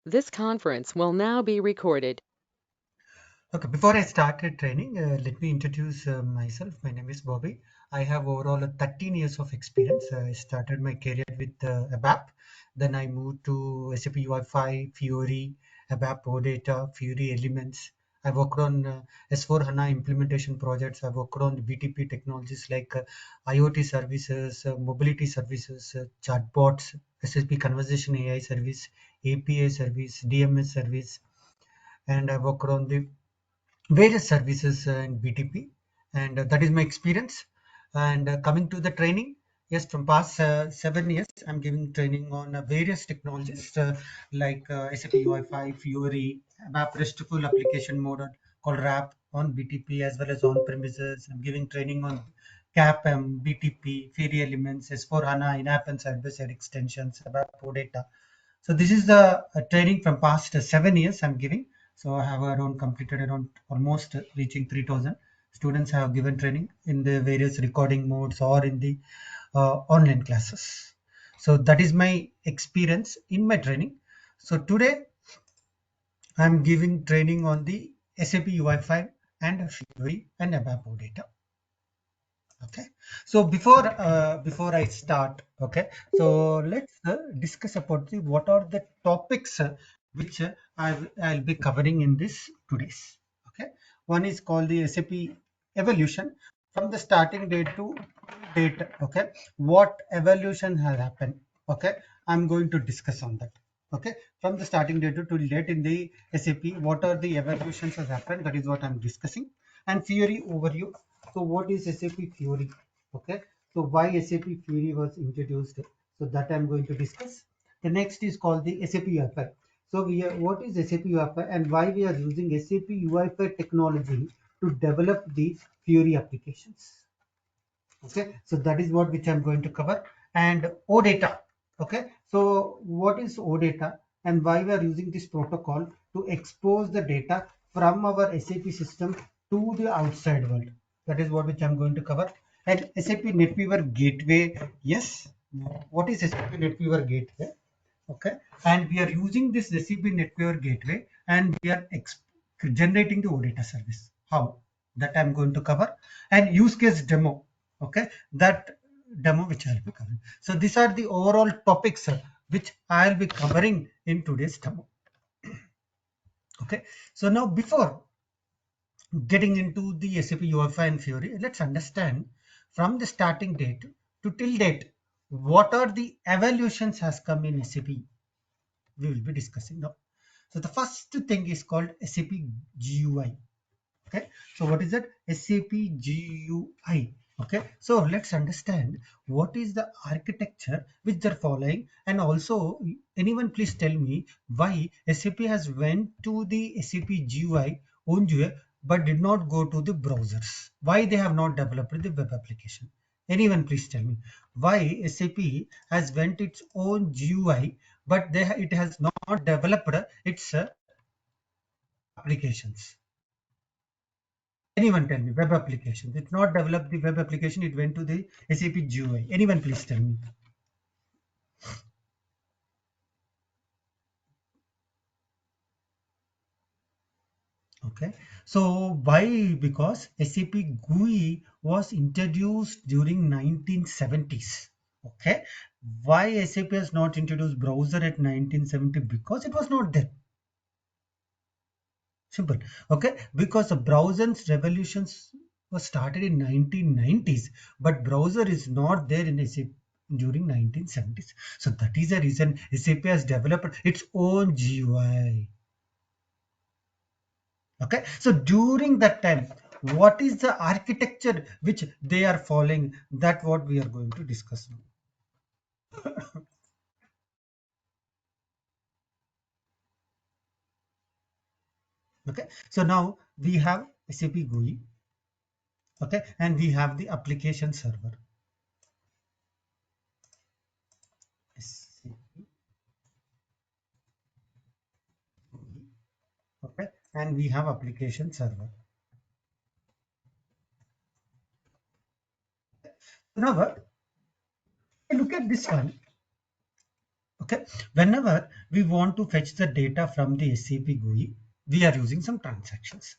This conference will now be recorded. Okay, before I started training, let me introduce myself. My name is Bobby. I have overall 13 years of experience. I started my career with Abap. Then I moved to SAPUI5, Fiori, Abap, Odata, Fiori Elements. I worked on S4 Hana implementation projects. I worked on BTP technologies like IoT services, mobility services, chatbots, SAP Conversation AI service, API service, DMS service, and I worked on the various services in BTP, and that is my experience. And coming to the training, yes, from past 7 years, I'm giving training on various technologies like SAP UI5, Fiori, Abap RESTfull application model called RAP on BTP as well as on premises. I'm giving training on CAPM, BTP, Fiori elements, S4 HANA, in-app and side-by-side extensions, Abap data. So this is the training from past 7 years I'm giving. So I have around completed around almost reaching 3,000 students have given training in the various recording modes or in the online classes. So that is my experience in my training. So today I'm giving training on the SAP UI5 and Fiori and Abap data. Okay, so before I start, okay, so let's discuss about the what are the topics which I'll be covering in this today's. Okay, one is called the SAP evolution from the starting date to date. Okay, what evolution has happened? Okay, I'm going to discuss on that. Okay, from the starting date to date in the SAP, what are the evolutions has happened? That is what I'm discussing. And theory overview. So what is SAP Fiori? Okay, so why SAP Fiori was introduced? So that I'm going to discuss. The next is called the SAP UI5. So what is SAP UI5 and why we are using SAP UI5 technology to develop the Fiori applications? Okay, so that is what which I'm going to cover. And OData. Okay, so what is OData and why we are using this protocol to expose the data from our SAP system to the outside world? That is what which I'm going to cover. And SAP NetWeaver Gateway. Yes, what is SAP NetWeaver Gateway? Okay, and we are using this SAP NetWeaver Gateway and we are generating the OData service. How? That I'm going to cover. And use case demo. Okay, that demo which I'll be covering. So these are the overall topics which I'll be covering in today's demo. Okay, so now before getting into the SAP UFI and Fiori, let's understand from the starting date to till date what are the evaluations has come in SAP. We will be discussing now. So the first thing is called SAP GUI. Okay, so what is that? SAP GUI. Okay, so let's understand what is the architecture which they're following, and also anyone please tell me why SAP has went to the SAP GUI own GUI but did not go to the browsers. Why they have not developed the web application? Anyone please tell me why SAP has went its own GUI but it has not developed its applications. Anyone tell me web application. It's not developed the web application. It went to the SAP GUI. Anyone please tell me. Okay. So why? Because SAP GUI was introduced during 1970s. Okay. Why SAP has not introduced browser at 1970? Because it was not there. Simple. Okay. Because the browser's revolutions was started in 1990s, but browser is not there in SAP during 1970s. So that is the reason SAP has developed its own GUI. Okay. So during that time, what is the architecture which they are following? That what we are going to discuss now. Okay. So now we have SAP GUI. Okay. And we have the application server. SAP GUI. Okay, and we have application server. Now look at this one. Okay, whenever we want to fetch the data from the SAP GUI, we are using some transactions.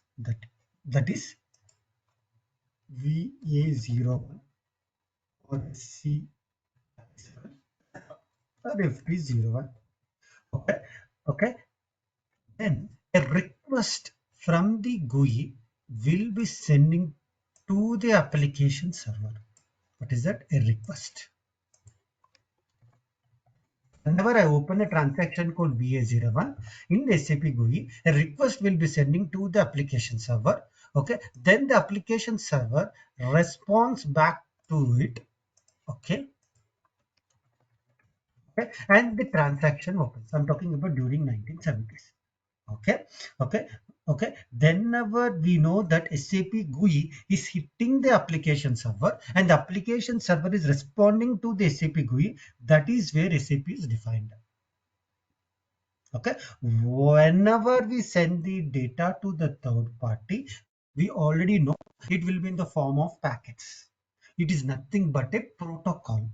That is VA01 or C or FP01. Okay, okay. Then a request from the GUI will be sending to the application server. What is that? A request. Whenever I open a transaction called VA01 in the SAP GUI, a request will be sending to the application server. Okay, then the application server responds back to it. Okay, okay, and the transaction opens. I'm talking about during 1970s. Okay, okay, okay. Whenever we know that SAP GUI is hitting the application server and the application server is responding to the SAP GUI, that is where SAP is defined. Okay, whenever we send the data to the third party, we already know it will be in the form of packets. It is nothing but a protocol,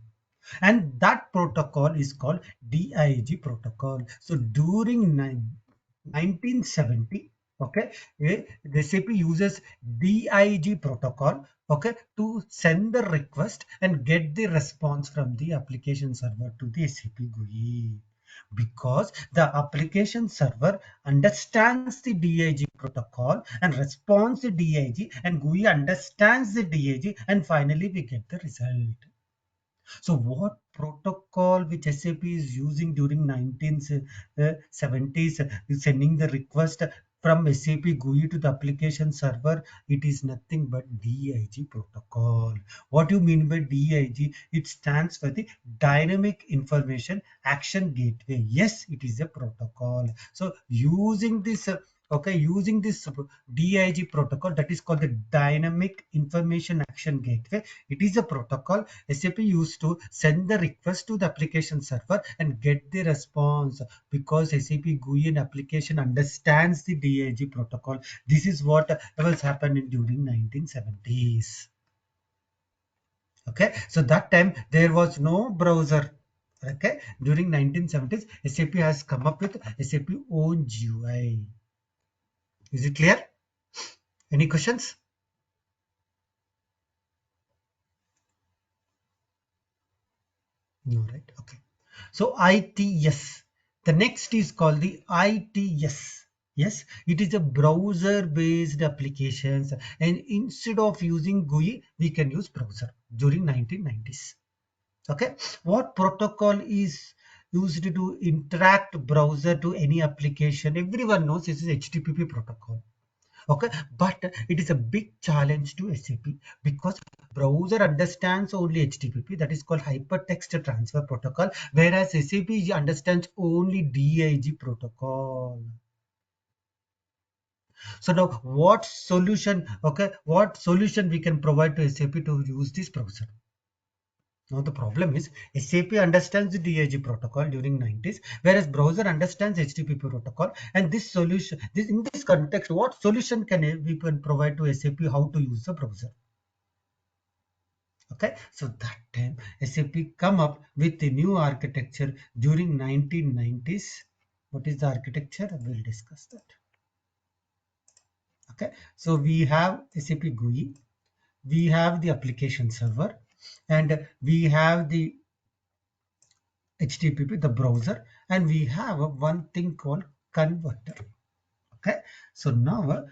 and that protocol is called dig protocol. So during 1970, okay, the SAP uses dig protocol, okay, to send the request and get the response from the application server to the SAP GUI, because the application server understands the dig protocol and responds to dig, and GUI understands the dig, and finally we get the result. So what protocol which SAP is using during 1970s is sending the request from SAP GUI to the application server? It is nothing but dig protocol. What do you mean by dig? It stands for the Dynamic Information Action Gateway. Yes, it is a protocol. So using this okay, using this dig protocol, that is called the Dynamic Information Action Gateway. It is a protocol SAP used to send the request to the application server and get the response, because SAP GUI and application understands the dig protocol. This is what was happening during 1970s. Okay, so that time there was no browser. Okay, during 1970s, SAP has come up with SAP own GUI. Is it clear? Any questions? No, right? Okay. So ITS. The next is called the ITS. Yes, it is a browser-based applications, and instead of using GUI, we can use browser during 1990s. Okay, what protocol is used to interact browser to any application? Everyone knows this is HTTP protocol. Okay, but it is a big challenge to SAP, because browser understands only HTTP, that is called hypertext transfer protocol, whereas SAP understands only dig protocol. So now what solution, okay, what solution we can provide to SAP to use this browser? Now the problem is SAP understands the dig protocol during 90s, whereas browser understands HTTP protocol. And this solution, in this context, what solution can we can provide to SAP how to use the browser? Okay, so that time SAP come up with a new architecture during 1990s. What is the architecture? We'll discuss that. Okay, so we have SAP GUI, we have the application server, and we have the HTTP, the browser, and we have one thing called converter. Okay, so now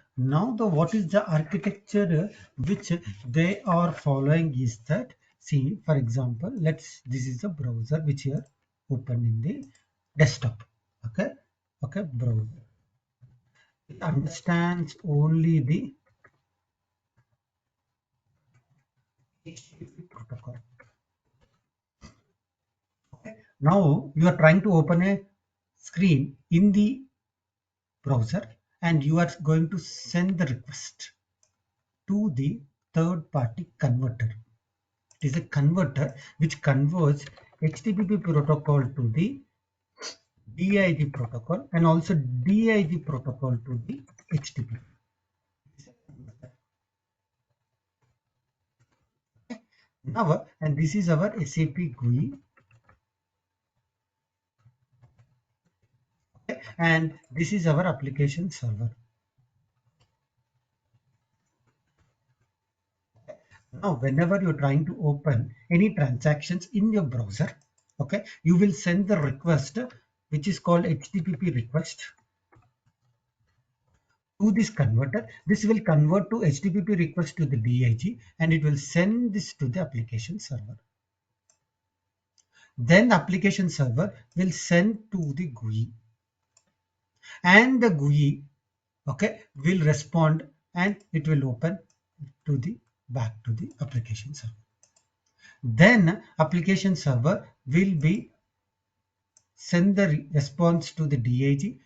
the what is the architecture which they are following is that, see, for example, this is a browser which here open in the desktop. Okay, okay, browser, it understands only the HTTP protocol. Okay, now you are trying to open a screen in the browser, and you are going to send the request to the third party converter. It is a converter which converts HTTP protocol to the dig protocol, and also dig protocol to the HTTP. Now, and this is our SAP GUI. Okay, and this is our application server. Now, whenever you're trying to open any transactions in your browser, okay, you will send the request, which is called HTTP request, to this converter. This will convert to HTTP request to the DIG, and it will send this to the application server. Then the application server will send to the GUI, and the GUI, okay, will respond, and it will open to the back to the application server. Then application server will be send the response to the DIG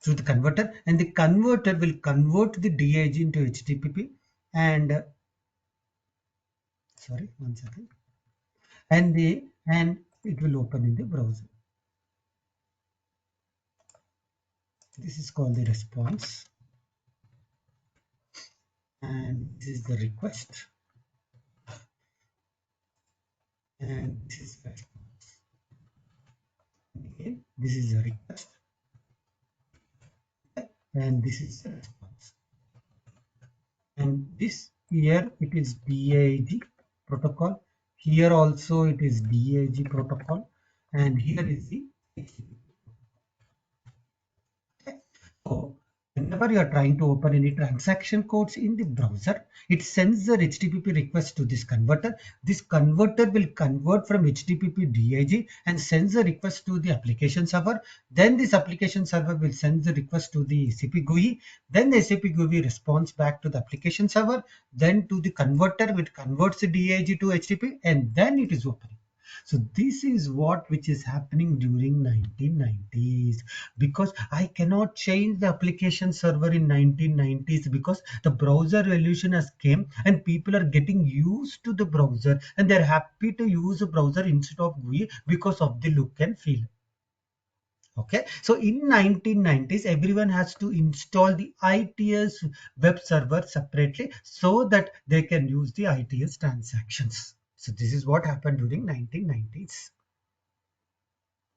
through the converter, and the converter will convert the DIG into HTTP, and sorry, one second, and it will open in the browser. This is called the response, and this is the request, and this is the response. Again, this is the request, and this is the response. And this here it is DIG protocol. Here also it is DIG protocol, and here is the HTTP. So whenever you are trying to open any transaction codes in the browser, it sends the HTTP request to this converter. This converter will convert from HTTP DIG and sends the request to the application server. Then this application server will send the request to the SAP GUI. Then the SAP GUI responds back to the application server, then to the converter, which converts the DIG to HTTP, and then it is opening. So this is what which is happening during 1990s, because I cannot change the application server in 1990s, because the browser evolution has came and people are getting used to the browser and they're happy to use a browser instead of GUI because of the look and feel. Okay, so in 1990s everyone has to install the ITS web server separately so that they can use the ITS transactions. So this is what happened during 1990s.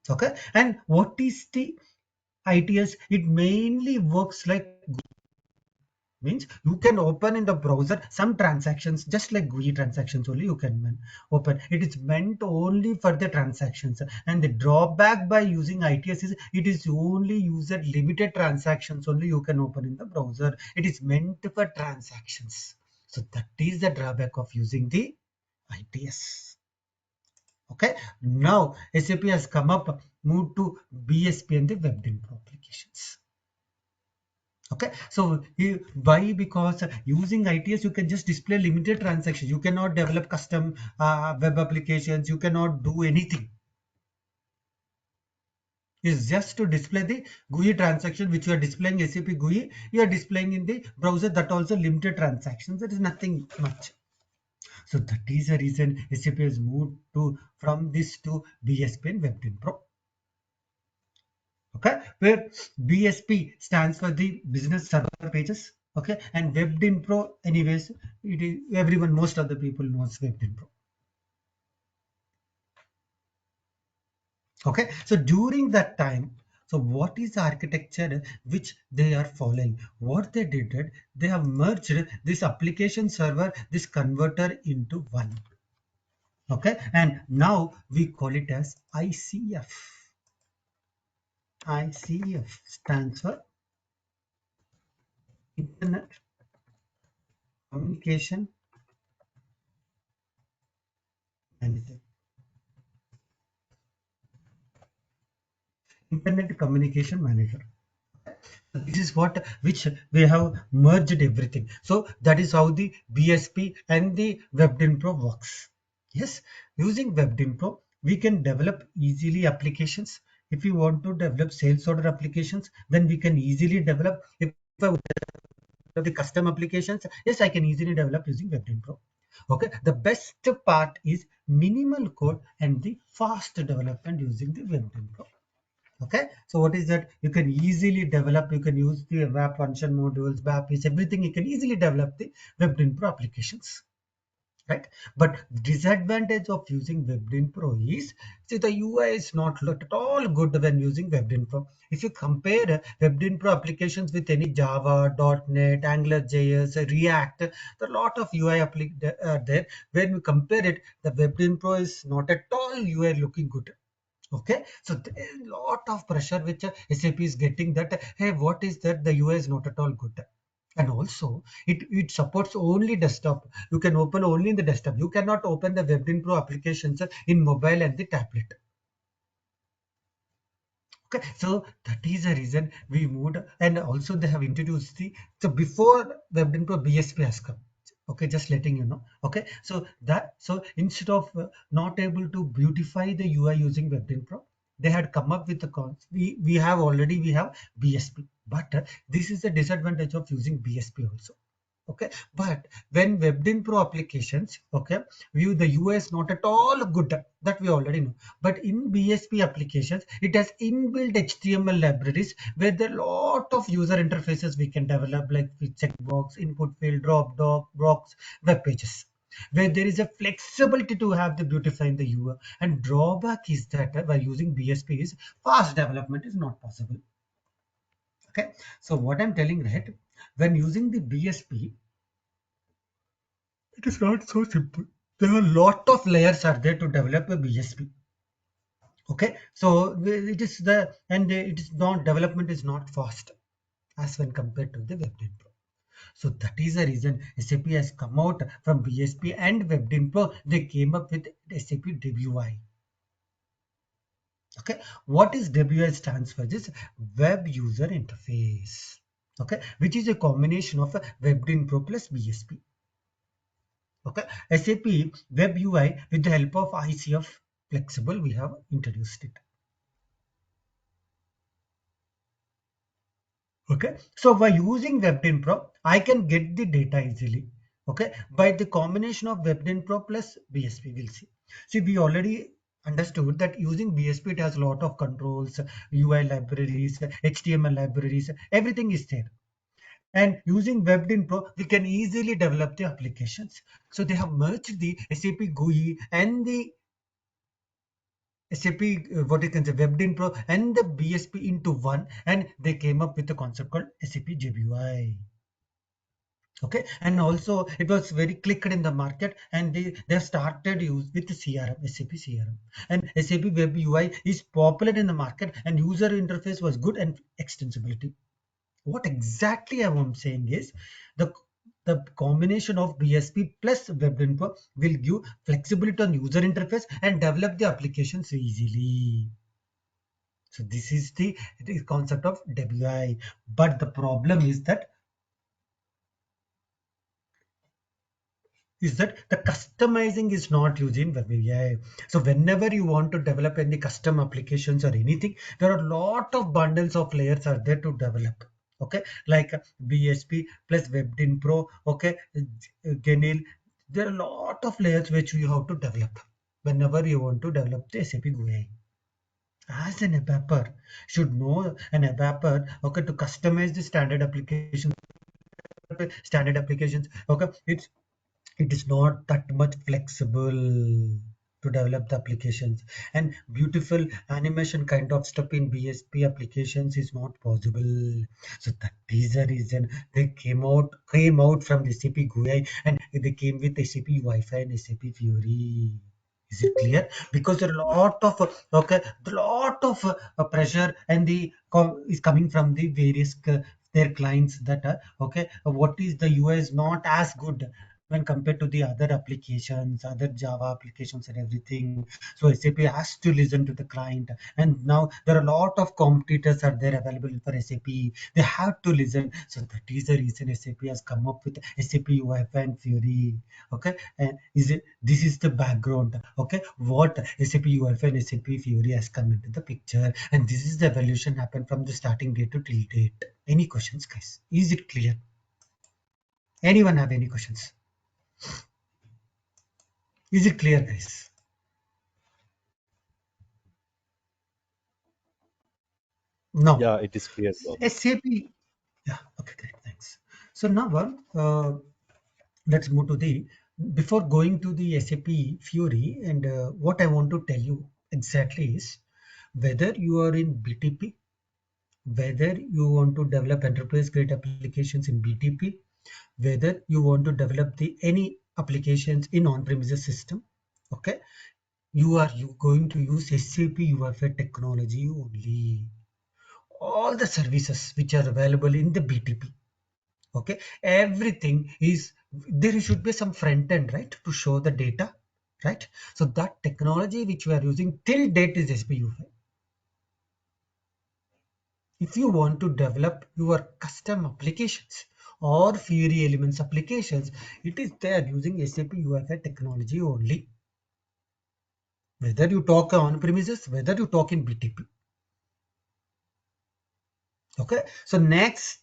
Okay, and what is the ITS? It mainly works like means you can open in the browser some transactions just like GUI transactions only you can open. It is meant only for the transactions, and the drawback by using ITS is it is only user limited transactions only you can open in the browser. It is meant for transactions. So that is the drawback of using the ITS. Okay, now SAP has come up, moved to BSP and the WebInfo applications. Okay, so why? Because using ITS you can just display limited transactions. You cannot develop custom web applications. You cannot do anything. It's just to display the GUI transaction which you are displaying SAP GUI. You are displaying in the browser, that also limited transactions. That is nothing much. So that is the reason SAP has moved to from this to BSP and WebInfo. Okay, where BSP stands for the business server pages. Okay, and WebInfo, anyways, it is everyone, most of the people knows WebInfo. Okay, so during that time, so what is the architecture which they are following? What they did, they have merged this application server, this converter into one. Okay, and now we call it as ICF. ICF stands for Internet Communication Manager. Internet Communication Manager. This is what which we have merged everything. So that is how the BSP and the WebInfo works. Yes, using WebInfo, we can develop easily applications. If you want to develop sales order applications, then we can easily develop. If I would develop the custom applications, yes, I can easily develop using WebInfo. Okay, the best part is minimal code and the fast development using the WebInfo. Okay, so what is that? You can easily develop, you can use the Abap function modules, BAP is everything. You can easily develop the WebInfo applications. right? But disadvantage of using WebDyn Pro is, see, the UI is not at all good when using WebDyn Pro. If you compare WebDyn Pro applications with any Java, .NET, AngularJS, React, there are a lot of UI there. When we compare it, the WebDyn Pro is not at all UI looking good. Okay, so there is a lot of pressure which SAP is getting, that hey, what is that, the UI is not at all good. And also it supports only desktop. You can open only in the desktop. You cannot open the WebDyn Pro applications in mobile and the tablet. Okay, so that is the reason we moved. And also they have introduced the, so before WebDyn Pro, BSP has come. Okay, just letting you know. Okay, so that, so instead of not able to beautify the UI using WebDyn Pro, they had come up with the cons. We have already, we have BSP, but this is the disadvantage of using BSP also. Okay, but when WebDyn Pro applications, okay, view the UI is not at all good, that we already know. But in BSP applications, it has inbuilt HTML libraries where there are a lot of user interfaces we can develop, like with checkbox, input field, drop box, web pages, where there is a flexibility to have the beautifying the UI. And drawback is that by using BSP is fast development is not possible. Okay, so what I'm telling, right, when using the BSP, it is not so simple. There are a lot of layers are there to develop a BSP. Okay, so it is the, and it is not, development is not fast as when compared to the WebDyn Pro. So that is the reason SAP has come out from BSP and WebDyn Pro. They came up with SAP WI. Okay, what is WI stands for? This Web User Interface. Okay, which is a combination of WebDyn Pro plus BSP. Okay, SAP Web UI with the help of ICF Flexible, we have introduced it. Okay, so by using WebDyn Pro, I can get the data easily. Okay, by the combination of WebDyn Pro plus BSP, we'll see. See, we already understood that using BSP, it has a lot of controls, UI libraries, HTML libraries, everything is there. And using WebDyn Pro, we can easily develop the applications. So they have merged the SAP GUI and the SAP, what you can say, WebDyn Pro and the BSP into one, and they came up with a concept called SAP GUI. Okay, and also it was very clicked in the market, and they started use with the CRM, SAP CRM, and SAP Web UI is popular in the market, and user interface was good and extensibility. What exactly I am saying is the the combination of BSP plus WebDyn Pro will give flexibility on user interface and develop the applications easily. So this is the concept of WI. But the problem is that the customizing is not using WI. So whenever you want to develop any custom applications or anything, there are a lot of bundles of layers are there to develop. Okay, like BSP plus WebDyn Pro. Okay, Genil. There are a lot of layers which you have to develop whenever you want to develop the SAP GUI. As an Abapper should know an Abapper, okay, to customize the standard applications. Okay, it is not that much flexible to develop the applications, and beautiful animation kind of stuff in BSP applications is not possible. So that is the reason they came out from the SAP GUI, and they came with SAP Wi-Fi and SAP Fiori. Is it clear? Because there are a lot of pressure, and is coming from the various their clients, that okay, what is the UI is not as good when compared to the other applications, other Java applications and everything. So SAP has to listen to the client. And now there are a lot of competitors are there available for SAP. They have to listen. So that is the reason SAP has come up with SAP Wi-Fi and Fury. Okay, and this is the background. Okay, what SAP Wi-Fi and SAP Fury has come into the picture, and this is the evolution happened from the starting date to till date. Any questions, guys? Is it clear? Anyone have any questions? Is it clear, guys? No. Yeah, it is clear, Bobby. SAP. Yeah. Okay. Great. Thanks. So now, let's move to the. before going to the SAP Fiori, and what I want to tell you exactly is whether you are in BTP, whether you want to develop enterprise grade applications in BTP, whether you want to develop the any applications in on-premises system, okay, you going to use SAP UFI technology only. All the services which are available in the BTP, okay, everything is there should be some front end, right, to show the data, right? So that technology which we are using till date is SAP UFI. If you want to develop your custom applications or Fiori elements applications, it is there using SAP UFI technology only. Whether you talk on premises, whether you talk in BTP. Okay. So next,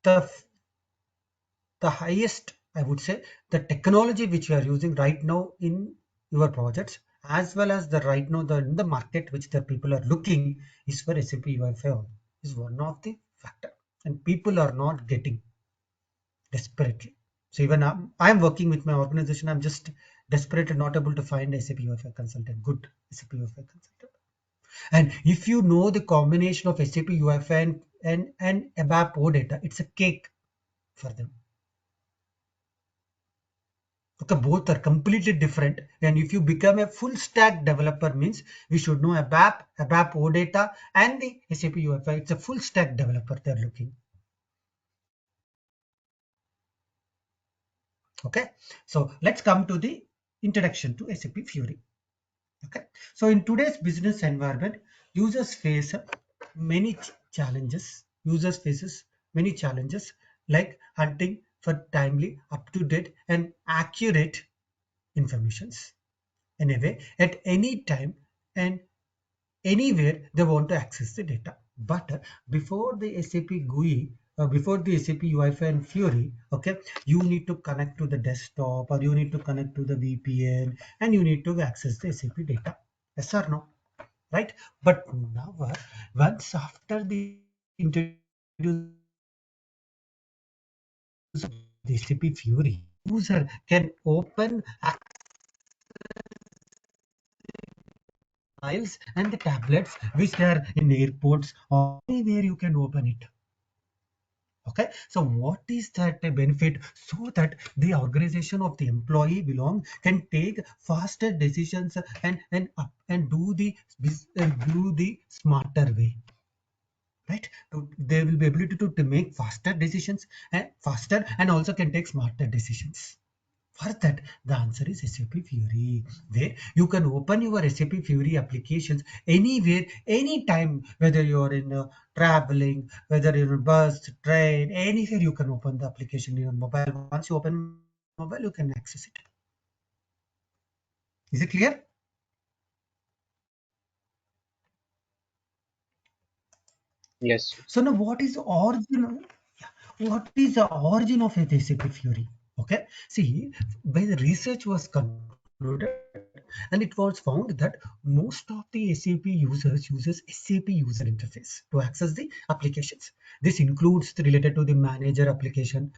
the highest, I would say, the technology which you are using right now in your projects, as well as the right now the in the market which the people are looking is for SAP UFI is one of the factor, and people are not getting desperately. So even I'm working with my organization. I'm just desperate and not able to find SAP UFI consultant, good SAP UFI consultant. And if you know the combination of SAP UFI and Abap Odata, it's a cake for them. Okay, both are completely different. And if you become a full stack developer, means we should know Abap Odata, and the SAP UFI. It's a full stack developer they're looking. Okay, so let's come to the introduction to SAP Fiori. Okay, so in today's business environment, users face many challenges. Users faces many challenges like hunting for timely, up-to-date, and accurate informations. Anyway, at any time and anywhere they want to access the data. But before the SAP GUI, before the SAP UIFI and Fiori, okay, you need to connect to the desktop, or you need to connect to the VPN, and you need to access the SAP data. Yes or no? Right? But now, once after the introduce the SAP Fiori, user can open files and the tablets which are in airports or anywhere you can open it. Okay, so what is that benefit, so that the organization of the employee belong can take faster decisions and do the smarter way, right? They will be able to make faster decisions and faster, and also can take smarter decisions. For that, the answer is SAP Fiori, where you can open your SAP Fiori applications anywhere, anytime, whether you're in traveling, whether you're in bus, train, anywhere you can open the application in your mobile. Once you open mobile, you can access it. Is it clear? Yes. So now what is the origin? What is the origin of SAP Fiori? Okay, see, by the research was concluded, and it was found that most of the SAP users uses SAP user interface to access the applications. This includes the related to the manager application,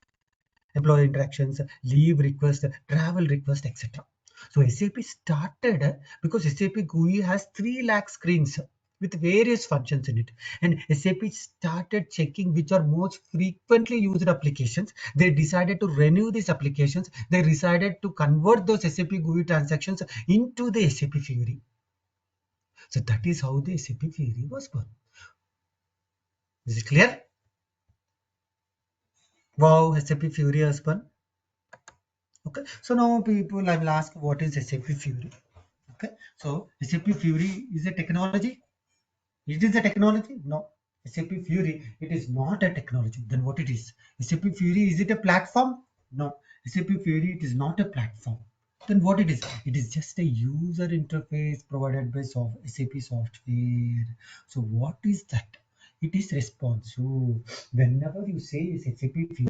employee interactions, leave request, travel request, etc. So SAP started because SAP GUI has 3 lakh screens with various functions in it, and SAP started checking which are most frequently used applications. They decided to renew these applications. They decided to convert those SAP GUI transactions into the SAP Fiori. So that is how the SAP Fiori was born. Is it clear? Wow, SAP Fiori has born. Okay, so now people, I will ask, what is SAP Fiori? Okay, so SAP Fiori is a technology. It is a technology? No. SAP Fiori, it is not a technology. Then what it is? SAP Fiori, is it a platform? No. SAP Fiori, it is not a platform. Then what it is? It is just a user interface provided by SAP software. So what is that? It is responsive. Whenever you say SAP Fiori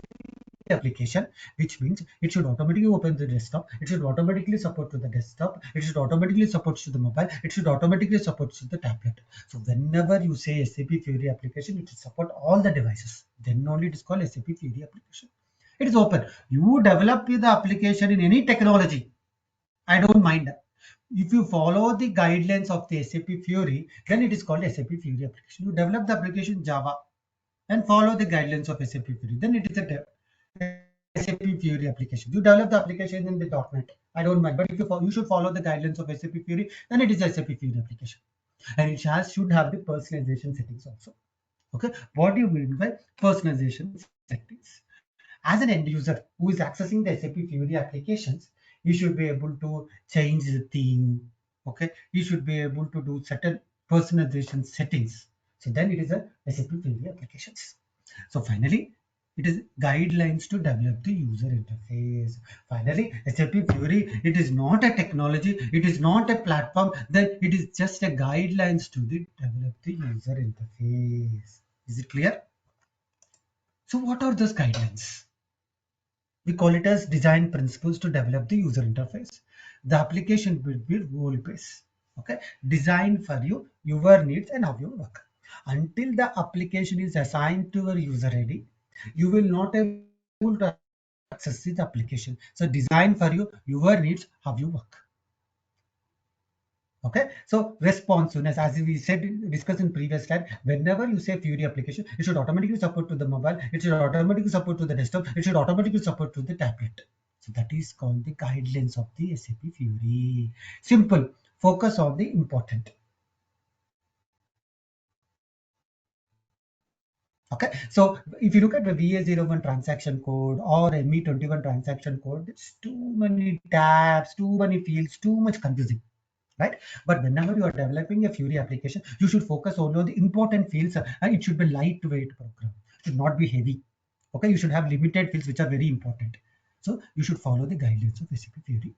application, which means it should automatically open the desktop, it should automatically support to the desktop, it should automatically support to the mobile, it should automatically support to the tablet. So whenever you say SAP Fiori application, it should support all the devices, then only it is called SAP Fiori application. It is open. You develop the application in any technology. I don't mind. If you follow the guidelines of the SAP Fiori, then it is called SAP Fiori application. You develop the application Java and follow the guidelines of SAP Fiori. Then it is SAP Fiori application. You develop the application in the .NET. I don't mind. But if you should follow the guidelines of SAP Fiori, then it is SAP Fiori application. And it should have the personalization settings also. Okay. What do you mean by personalization settings? As an end user who is accessing the SAP Fiori applications, you should be able to change the theme. Okay, you should be able to do certain personalization settings. So then it is a SAP Fiori applications. So finally, it is guidelines to develop the user interface. Finally, SAP Fiori, it is not a technology, it is not a platform, then it is just a guidelines to develop the user interface. Is it clear? So what are those guidelines? We call it as design principles to develop the user interface. The application will be role-based. Okay, designed for you, your needs and how you work. Until the application is assigned to your user ID, you will not able to access the application. So design for you, your needs, how you work. Okay, so responsiveness, as we said, discussed in previous slide, whenever you say Fiori application, it should automatically support to the mobile, it should automatically support to the desktop, it should automatically support to the tablet. So that is called the guidelines of the SAP Fiori. Simple, focus on the important. Okay, so if you look at the VA01 transaction code or ME21 transaction code, it's too many tabs, too many fields, too much confusing. Right? But whenever you are developing a Fiori application, you should focus only on the important fields and it should be lightweight program. It should not be heavy. Okay, you should have limited fields which are very important. So you should follow the guidelines of SAP Fiori.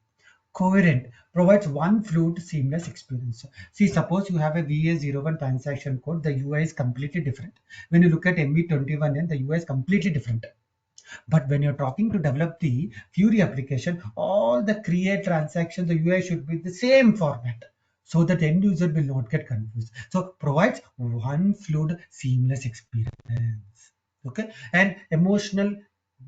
Coherent provides one fluid, seamless experience. See, suppose you have a VA01 transaction code, the UI is completely different. When you look at MB21, then the UI is completely different. But when you're talking to develop the Fiori application, all the create transactions, the UI should be the same format so that end user will not get confused. So provides one fluid, seamless experience. Okay, and emotional,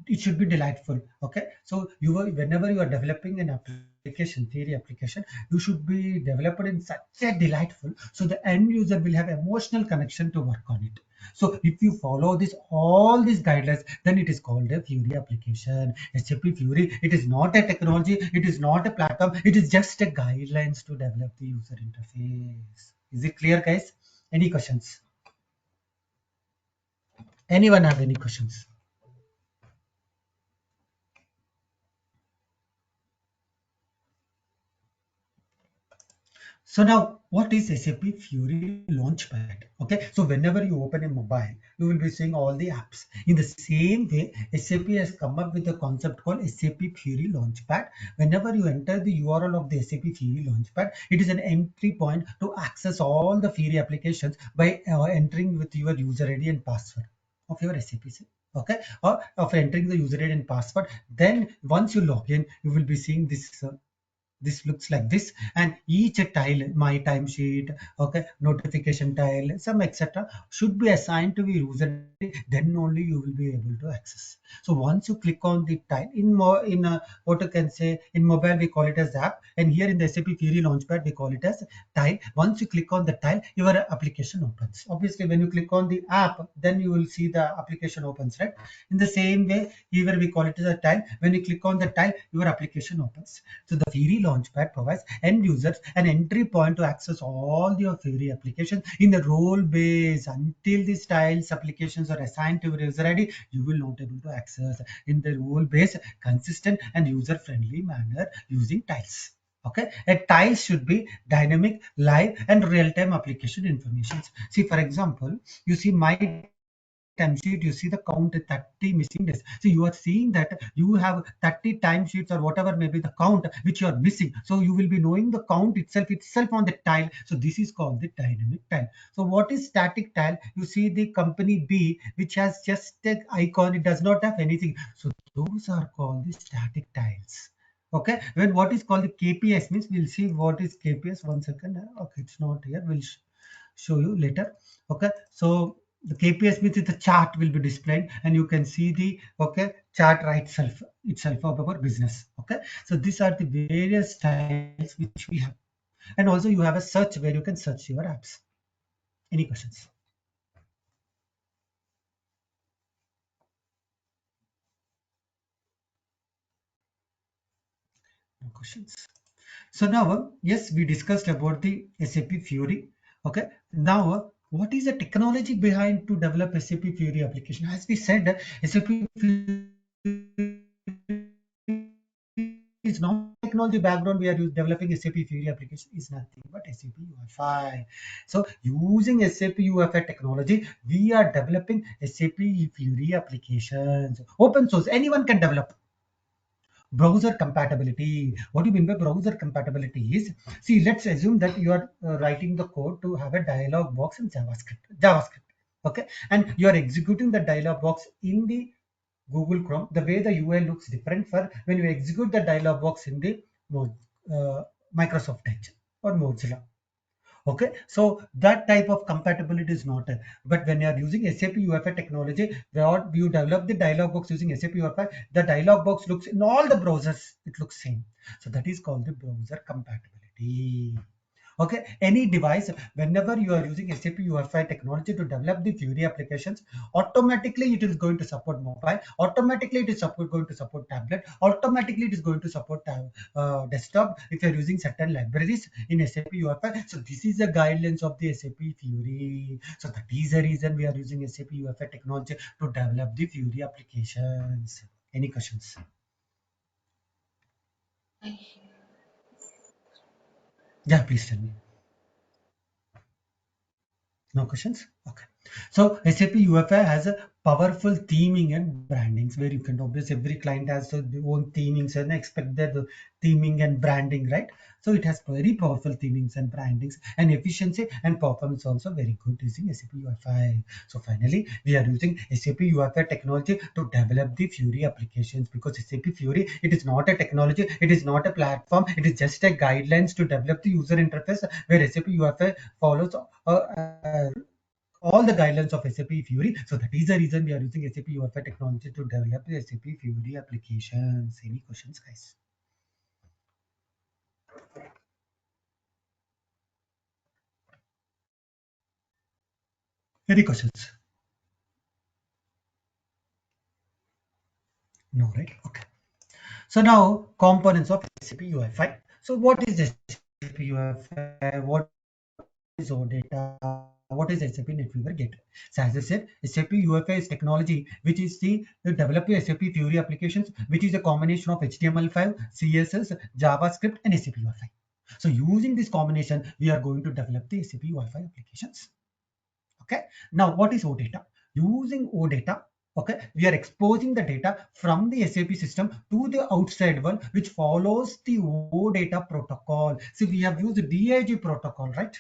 it should be delightful. Okay, so whenever you are developing an application, Fiori application, you should be developed in such a delightful so the end user will have emotional connection to work on it. So if you follow all these guidelines, then it is called a Fiori application. SAP Fiori, it is not a technology, it is not a platform, it is just a guidelines to develop the user interface. Is it clear, guys? Any questions? Anyone have any questions? So now, what is SAP Fiori Launchpad? Okay, so whenever you open a mobile, you will be seeing all the apps. In the same way, SAP has come up with a concept called SAP Fiori Launchpad. Whenever you enter the URL of the SAP Fiori Launchpad, it is an entry point to access all the Fiori applications by entering with your user ID and password of your SAP. Okay, or of entering the user ID and password. Then once you log in, you will be seeing this looks like this, and each tile, my timesheet, okay, notification tile, some etc should be assigned to the user, then only you will be able to access. So once you click on the tile what you can say, in mobile we call it as app, and here in the SAP Fiori Launchpad we call it as tile. Once you click on the tile, your application opens. Obviously when you click on the app, then you will see the application opens, right? In the same way, here we call it as a tile. When you click on the tile, your application opens. So the Fiori Launchpad provides end users an entry point to access all your Fiori applications in the role base. Until these tiles applications are assigned to your user ID, you will not able to access in the role base, consistent and user friendly manner using tiles. Okay, a tile should be dynamic, live and real-time application information. See, for example, you see my timesheet, you see the count 30 missing days. So you are seeing that you have 30 timesheets or whatever may be the count which you are missing. So you will be knowing the count itself on the tile. So this is called the dynamic tile. So what is static tile? You see the company B which has just an icon, it does not have anything. So those are called the static tiles. Okay, when what is called the KPS means, we'll see what is KPS. 1 second. Okay, it's not here. We'll show you later. Okay, so The KPS means the chart will be displayed, and you can see the chart right itself of our business. Okay, so these are the various styles which we have, and also you have a search where you can search your apps. Any questions? No questions. So now, yes, we discussed about the SAP Fiori. Okay. Now, what is the technology behind to develop SAP Fiori application? As we said, SAP Fiori is not technology background. We are developing SAP Fiori application is nothing but SAP UI5. So using SAP UI5 technology, we are developing SAP Fiori applications. Open source, anyone can develop. Browser compatibility. What do you mean by browser compatibility is, see, let's assume that you are writing the code to have a dialog box in javascript, okay, and you are executing the dialog box in the Google Chrome. The way the UI looks different for when you execute the dialog box in the uh, Microsoft Edge or Mozilla. Okay, so that type of compatibility is not a, but when you are using SAP UFI technology, where you develop the dialog box using SAP UFI, the dialog box looks in all the browsers, it looks same. So that is called the browser compatibility. Okay, any device, whenever you are using SAP UFI technology to develop the Fiori applications, automatically it is going to support mobile, automatically it is going to support tablet, automatically it is going to support desktop if you are using certain libraries in SAP UFI. So this is the guidelines of the SAP Fiori. So that is the reason we are using SAP UFI technology to develop the Fiori applications. Any questions? Yeah, please tell me. No questions? Okay. So SAP UFI has a powerful theming and brandings where you can obviously every client has their own themings and expect their theming and branding, right? So it has very powerful themings and brandings, and efficiency and performance also very good using SAP UFI. So finally, we are using SAP UFI technology to develop the Fiori applications, because SAP Fiori, it is not a technology, it is not a platform, it is just a guidelines to develop the user interface where SAP UFI follows all the guidelines of SAP Fiori. So that is the reason we are using SAP UFI technology to develop the SAP Fiori applications. Any questions, guys? Any questions? No, right? Okay. So now components of SAP UI5. So what is SAP UI5? What is Odata? What is SAP NetWeaver Gateway? So as I said, SAP UI5 is technology which is the developing SAP Fiori applications, which is a combination of HTML5, CSS, JavaScript, and SAP UI5. So using this combination, we are going to develop the SAP UI5 applications. Okay. Now, what is OData? Using OData, okay, we are exposing the data from the SAP system to the outside world, which follows the OData protocol. See, we have used DIG protocol, right?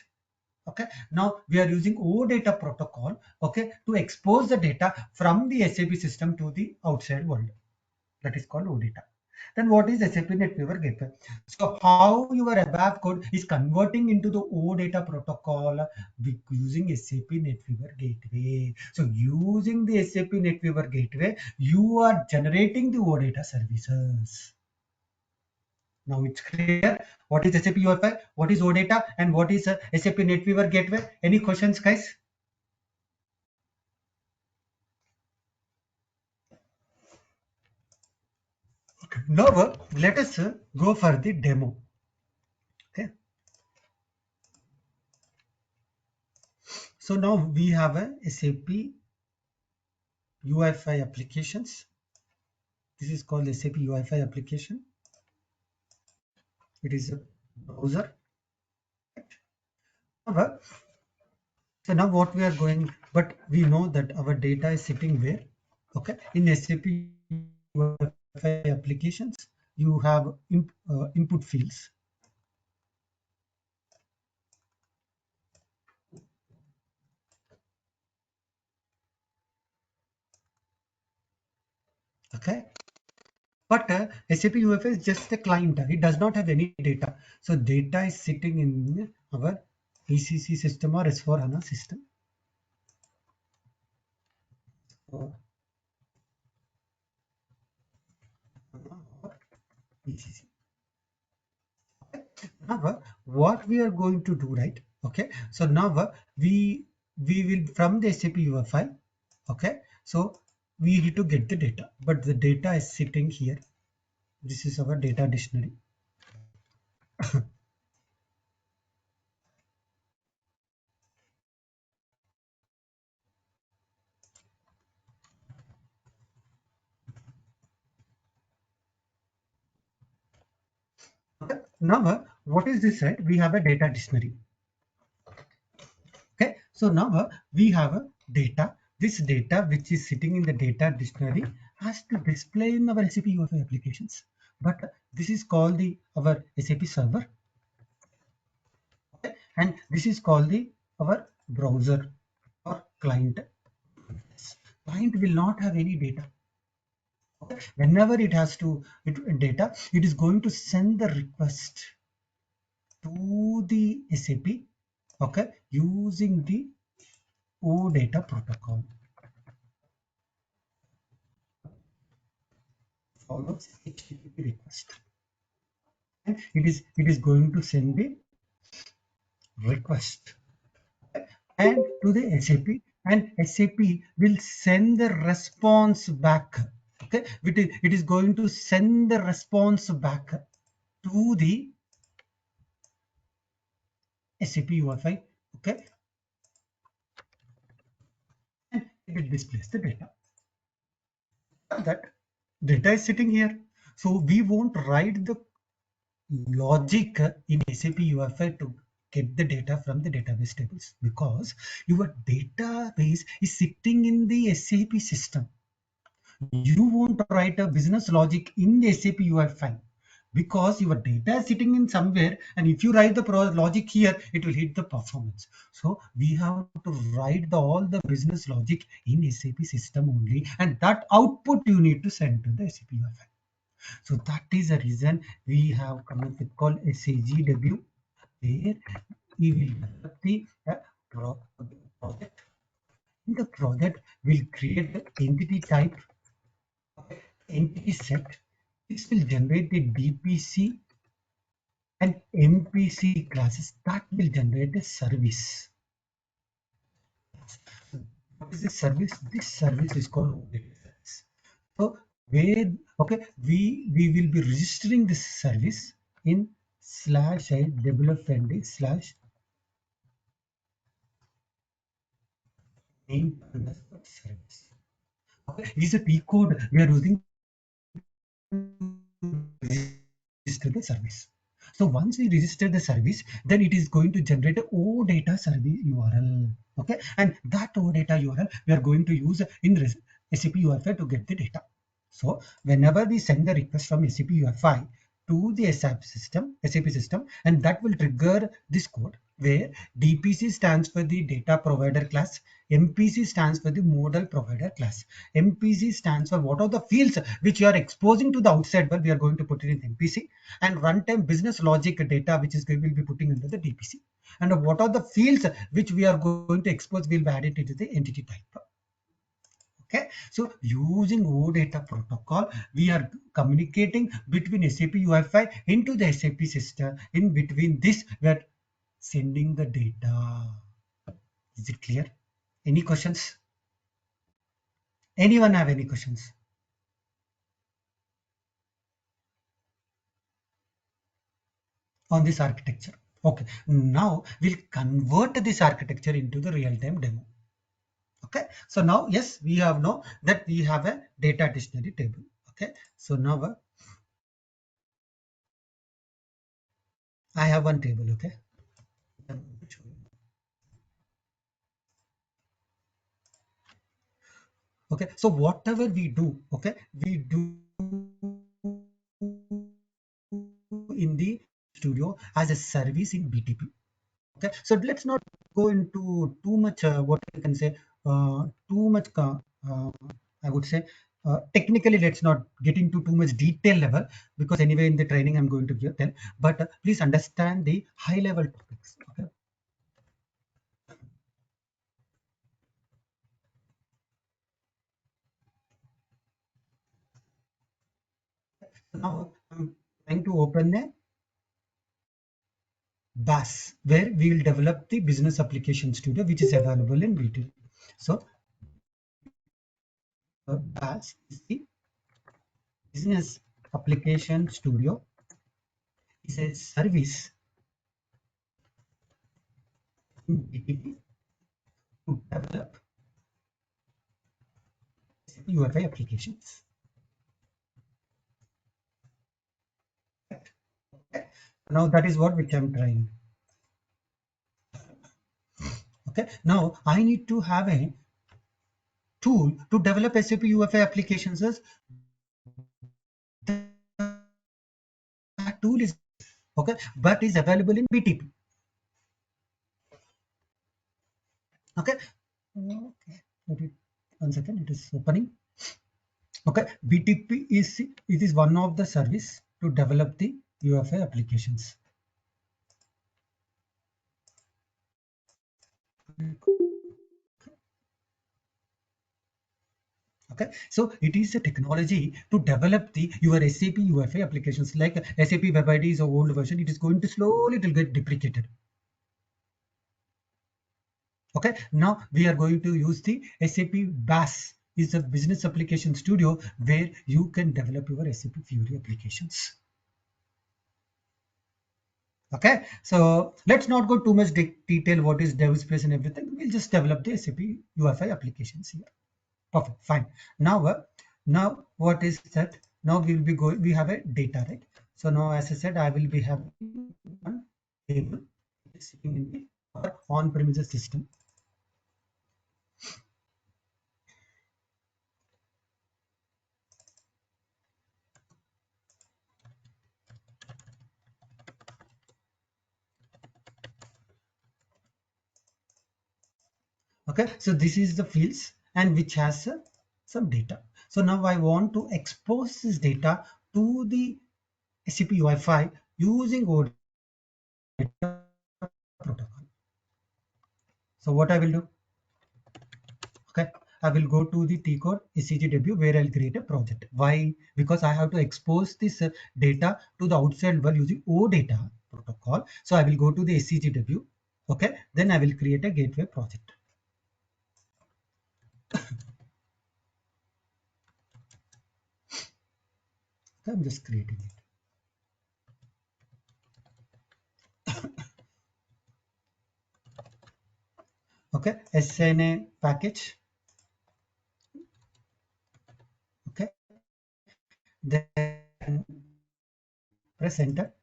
Okay, now we are using OData protocol, okay, to expose the data from the SAP system to the outside world. That is called OData. Then what is SAP NetWeaver Gateway? So how your Abap code is converting into the OData protocol using SAP NetWeaver Gateway. So using the SAP NetWeaver Gateway, you are generating the OData services. Now it's clear what is SAP UFI, what is OData, and what is SAP NetWeaver Gateway. Any questions, guys? Okay. Now let us go for the demo. Okay. So now we have a SAP UI5 applications. This is called SAP UI5 application. It is a browser. So now what we are going, but we know that our data is sitting where? Okay, in SAP UI5 applications, you have input fields. Okay, but SAP UFI is just a client. It does not have any data. So data is sitting in our ECC system or S4 HANA system. or ECC. Now what we are going to do, right? Okay, so now we will from the SAP UFI. Okay, so we need to get the data, but the data is sitting here. This is our data dictionary. Okay, now what is this, right? We have a data dictionary. Okay, so now we have a data. This data which is sitting in the data dictionary has to display in our SAP UFI applications, but this is called the our SAP server. Okay, and this is called the our browser or client. Client will not have any data. Okay, whenever it has to data, it is going to send the request to the SAP. Okay, using the OData protocol. Follows HTTP request, and it is going to send the request and to the SAP, and SAP will send the response back. Okay, it is going to send the response back to the SAP UFI. Okay, and it displays the data. That data is sitting here, so we won't write the logic in SAP UFI to get the data from the database tables, because your database is sitting in the SAP system. You won't write a business logic in the SAP UFI because your data is sitting in somewhere, and if you write the logic here, it will hit the performance. So we have to write all the business logic in SAP system only, and that output you need to send to the SAP UFI. So that is the reason we have come up with called SAGW, where we will develop the project. In the project, we'll create the entity type, entity set. This will generate the DPC and MPC classes that will generate a service. What is this service? This service is called OData service. So where, okay, we will be registering this service in slash I development slash name underscore service. Okay, is a T code we are using to register the service. So once we register the service, then it is going to generate a OData service URL. Okay, and that OData URL we are going to use in SAP UFI to get the data. So whenever we send the request from SAP UFI to the SAP system, and that will trigger this code where DPC stands for the data provider class, MPC stands for the model provider class. MPC stands for what are the fields which you are exposing to the outside world, we are going to put it in MPC, and runtime business logic data which is we will be putting into the DPC. And what are the fields which we are going to expose, we'll add it into the entity type. Okay, so using OData protocol, we are communicating between SAP UFI into the SAP system. In between this, we are sending the data. Is it clear? Any questions? Anyone have any questions on this architecture? Okay, now we'll convert this architecture into the real-time demo. Okay, so now yes, we have know that we have a data dictionary table. Okay, so now I have one table. Okay, okay, so whatever we do, okay, we do in the studio as a service in BTP. Okay, so let's not go into too much what you can say too much I would say technically, let's not get into too much detail level, because anyway in the training I'm going to give them, but please understand the high level topics. Okay, Now I'm trying to open a BAS where we will develop the business application studio, which is available in BT. So BAS is the business application studio, is a service in BTP to develop UFI applications. Okay. Now that is what which I'm trying. Okay. Now I need to have a tool to develop SAP UFI applications. That tool is okay, but is available in BTP. Okay. Okay. One second. It is opening. Okay. BTP is one of the service to develop the UFI applications. Okay, so it is a technology to develop the your SAP UFI applications. Like SAP Web ID is an old version, it is going to slowly, it will get deprecated. Okay, now we are going to use the SAP BAS, is a business application studio where you can develop your SAP Fiori applications. Okay, so let's not go too much detail what is dev space and everything. We'll just develop the SAP UFI applications here. Perfect, fine. Now what is that? Now we will be going, we have a data, right? So now, as I said, I will be having one table sitting in the on-premises system. Okay, so this is the fields and which has some data. So now I want to expose this data to the SAP UI5 using Odata protocol. So what I will do? Okay, I will go to the T code SCGW where I'll create a project. Why? Because I have to expose this data to the outside world using OData protocol. So I will go to the SCGW. Okay, then I will create a gateway project. Okay, I'm just creating it. Okay, SNA package. Okay, then press enter.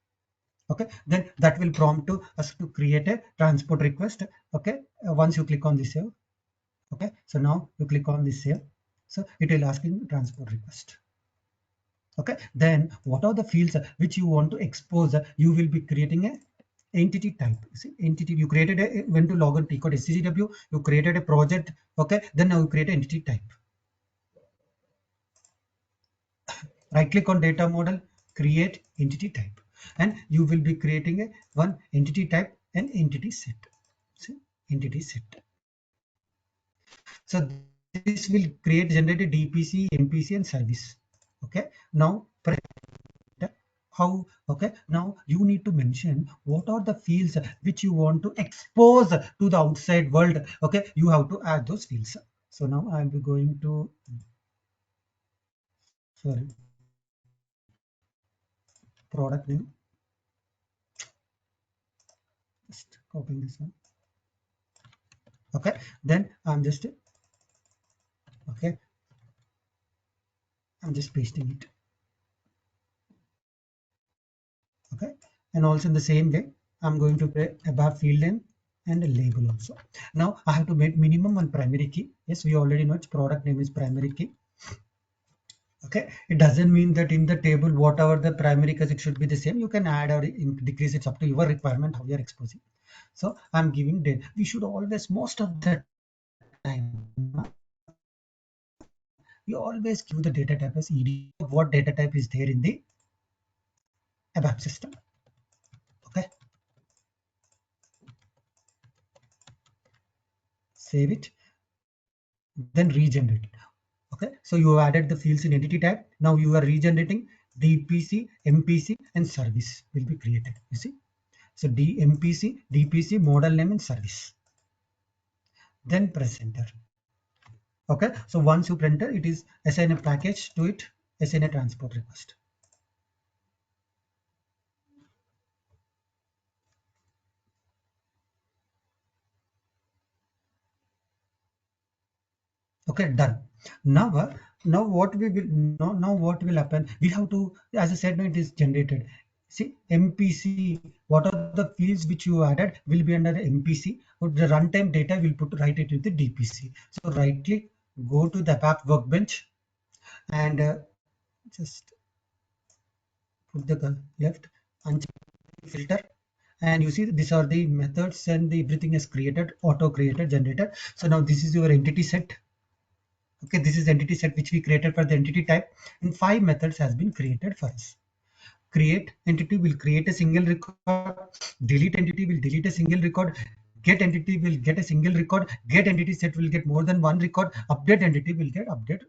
Okay, then that will prompt to us to create a transport request. Okay, once you click on this here. Okay, so now you click on this here. So it will ask you transport request. Okay, then what are the fields which you want to expose? You will be creating a entity type. See, entity, you created a, when to log in T code SCGW, you created a project. Okay, then now you create an entity type. Right click on data model, create entity type, and you will be creating a one entity type and entity set. See, entity set. So this will generate a DPC, MPC, and service. Okay, now how. Okay, now you need to mention what are the fields which you want to expose to the outside world. Okay, you have to add those fields. So now I will be going to, sorry, product name, just copying this one. Okay, then I'm just, okay, I'm just pasting it. Okay, and also in the same way I'm going to put above field name and a label also. Now I have to make minimum one primary key. Yes, we already know its product name is primary key. Okay, it doesn't mean that in the table whatever the primary keys it should be the same. You can add or decrease, it's up to your requirement how you are exposing. So I'm giving date. We should always, most of the time, we always give the data type as ed. What data type is there in the Abap system? Okay, save it, then regenerate it. Okay, so you added the fields in entity type. Now you are regenerating DPC, MPC, and service will be created. You see, so DMPC, DPC, model name, and service. Then press enter. Okay, so once you enter, it is assign a package to it, assign a transport request. Okay, done. Now what we will now what will happen? We have to, as I said, it is generated. See, MPC, what are the fields which you added will be under MPC, but the runtime data will put write it with the DPC. So right click, go to the Abap workbench, and just put the left and filter, and you see these are the methods, and everything is created, auto created, generated. So now this is your entity set. Okay, this is entity set which we created for the entity type, and 5 methods has been created for us. Create entity will create a single record, delete entity will delete a single record, get entity will get a single record, get entity set will get more than one record, update entity will get update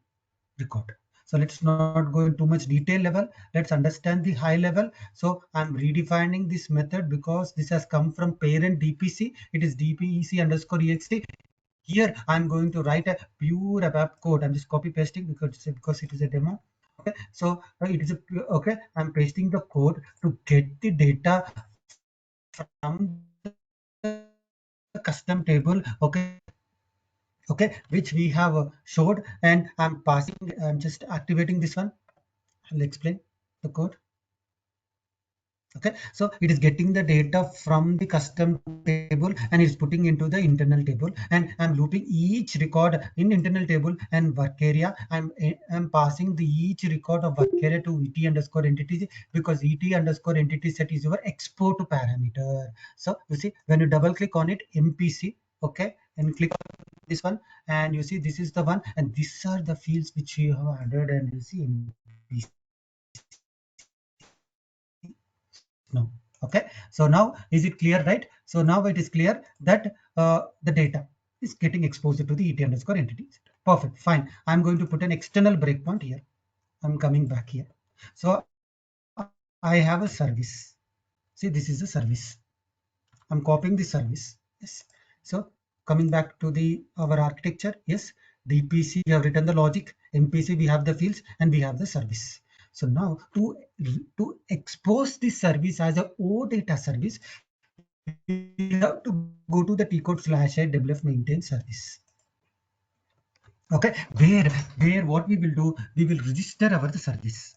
record. So let's not go into too much detail level. Let's understand the high level. So I'm redefining this method because this has come from parent DPC. It is DPEC underscore ext. Here I'm going to write a pure Abap code. I'm just copy pasting because it is a demo. Okay, so it is a okay. I'm pasting the code to get the data from the custom table. Okay, which we have showed, and I'm passing. I'm just activating this one. I'll explain the code. Okay, so it is getting the data from the custom table and it's putting into the internal table, and I'm looping each record in internal table and work area. I'm passing the each record of work area to et underscore entity, because et underscore entity set is your export parameter. So you see, when you double click on it, MPC, okay, and click on this one, and you see this is the one, and these are the fields which you have added, and you see MPC. No. Okay, so now is it clear, right? So now it is clear that the data is getting exposed to the et underscore entity. Perfect, fine. I'm going to put an external breakpoint here. I'm coming back here. So I have a service. See, this is a service. I'm copying the service. Yes. So coming back to the our architecture. Yes, DPC we have written the logic. MPC we have the fields, and we have the service. So now to expose this service as a OData service, we have to go to the tcode/i wf maintain service. Okay, where what we will do, we will register our the service.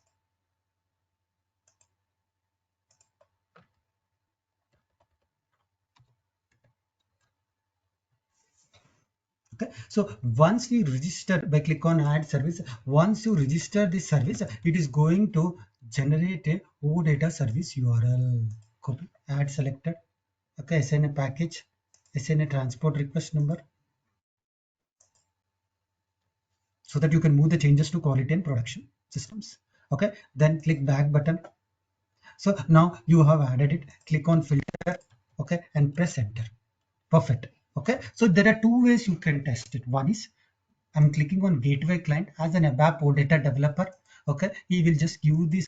Okay, so once we register by click on add service, once you register this service, it is going to generate a OData service URL. Copy, add selected. Okay, assign a package, assign a transport request number, so that you can move the changes to quality and production systems. Okay, then click back button. So now you have added it. Click on filter, okay, and press enter. Perfect. Okay, so there are two ways you can test it. One is I'm clicking on gateway client as an Abap OData developer. Okay, he will just give this,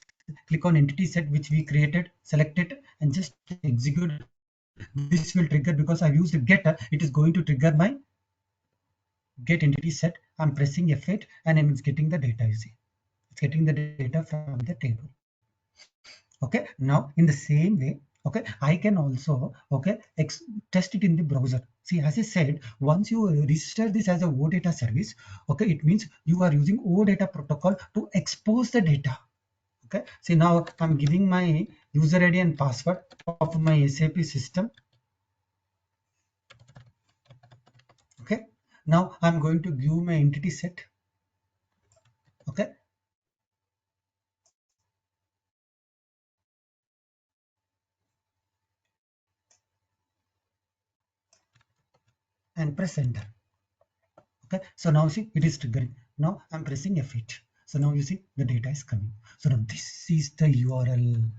click on entity set which we created, select it, and just execute. This will trigger because I used getter. It is going to trigger my get entity set. I'm pressing F8 and it's getting the data. You see, it's getting the data from the table. Okay, now in the same way, okay, I can also, okay, test it in the browser. See, as I said, once you register this as a OData service, okay, it means you are using OData protocol to expose the data. Okay, see, now I'm giving my user ID and password of my SAP system. Okay, now I'm going to give my entity set. Okay, and press enter. Okay, so now see, it is triggering. Now I'm pressing F8. So now you see the data is coming. So now this is the URL.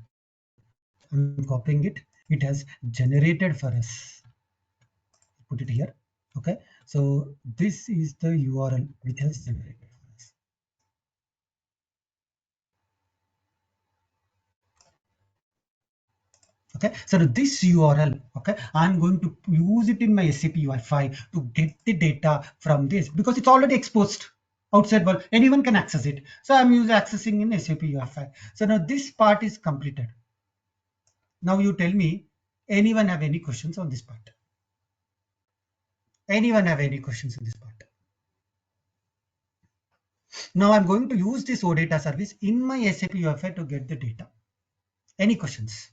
I'm copying it. It has generated for us. Put it here. Okay, so this is the URL which has generated for us. Okay, so this URL, okay, I'm going to use it in my SAPUI5 to get the data from this because it's already exposed outside world. Anyone can access it. So I'm using accessing in SAPUI5. So now this part is completed. Now you tell me, anyone have any questions on this part? Anyone have any questions in this part? Now I'm going to use this OData service in my SAPUI5 to get the data. Any questions?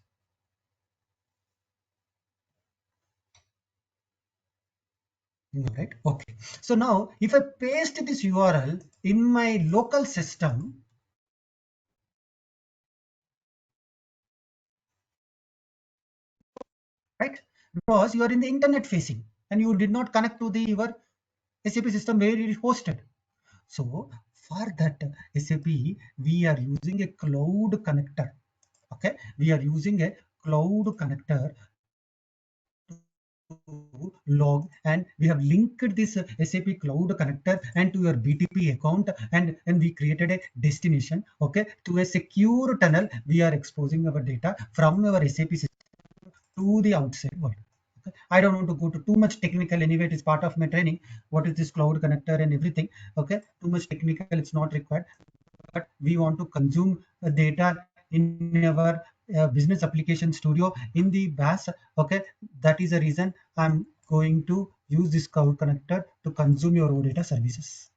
No, right? Okay. So now if I paste this URL in my local system, right? Because you are in the internet facing and you did not connect to the your SAP system where it is hosted. So for that SAP, we are using a cloud connector. Okay, we are using a cloud connector to log, and we have linked this SAP cloud connector and to your BTP account, and we created a destination, okay, to a secure tunnel. We are exposing our data from our SAP system to the outside world. Okay. I don't want to go to too much technical. Anyway, it is part of my training. What is this cloud connector and everything? Okay, too much technical, it's not required. But we want to consume the data in our business application studio in the BAS. Okay, that is the reason I'm going to use this cloud connector to consume your OData services.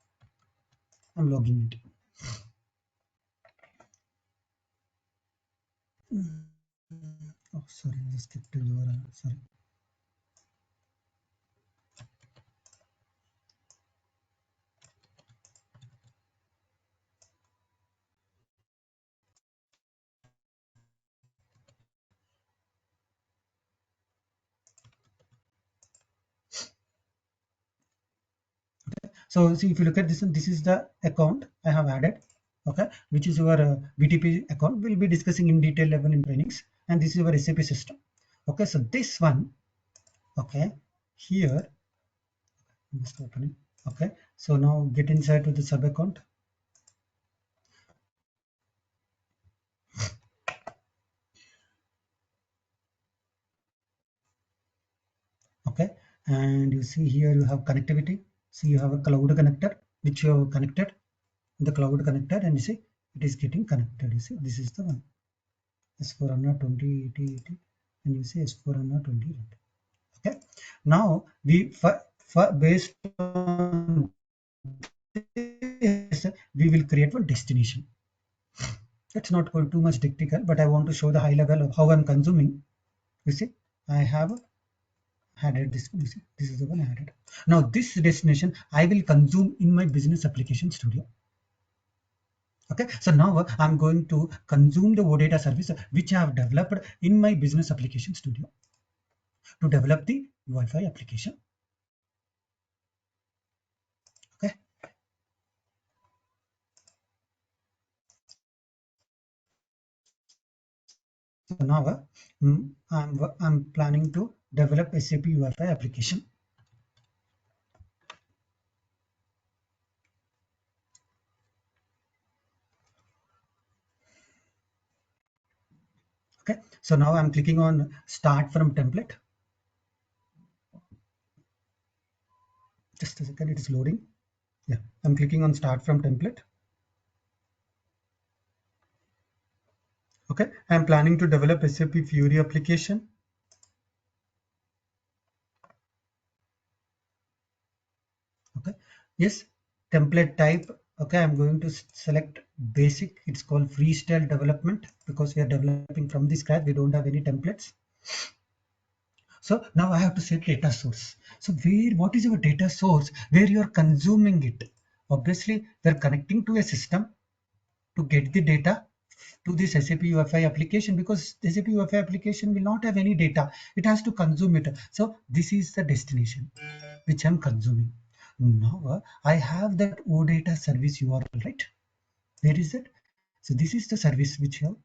I'm logging it. Oh, sorry, I skipped your sorry. So see, if you look at this one, this is the account I have added, okay, which is your BTP account. We'll be discussing in detail level in trainings, and this is your SAP system. Okay, so this one, okay, here, just opening. Okay, so now get inside to the sub account. Okay, and you see here you have connectivity. See, you have a cloud connector which you have connected, the cloud connector, and you see it is getting connected. You see, this is the one S4 HANA 2080, and you see S4 HANA 20. Okay, now we based on this, we will create one destination. It's not going too much technical, but I want to show the high level of how I'm consuming. You see, I have added this. You see, this is the one I added. Now this destination I will consume in my business application studio. Okay, so now I'm going to consume the OData service which I have developed in my business application studio to develop the Wi-Fi application. Okay. So now I'm planning to develop SAP Wi-Fi application. Okay, so now I'm clicking on start from template. Just a second, it is loading. Yeah, I'm clicking on start from template. Okay, I'm planning to develop SAP Fiori application. Okay, yes, template type. Okay, I'm going to select basic. It's called freestyle development because we are developing from the scratch. We don't have any templates. So now I have to set data source. So what is your data source where you are consuming it? Obviously, they're connecting to a system to get the data to this SAP UFI application, because SAP UFI application will not have any data. It has to consume it. So this is the destination which I'm consuming. Now I have that OData service URL, right? Where is it? So this is the service which you have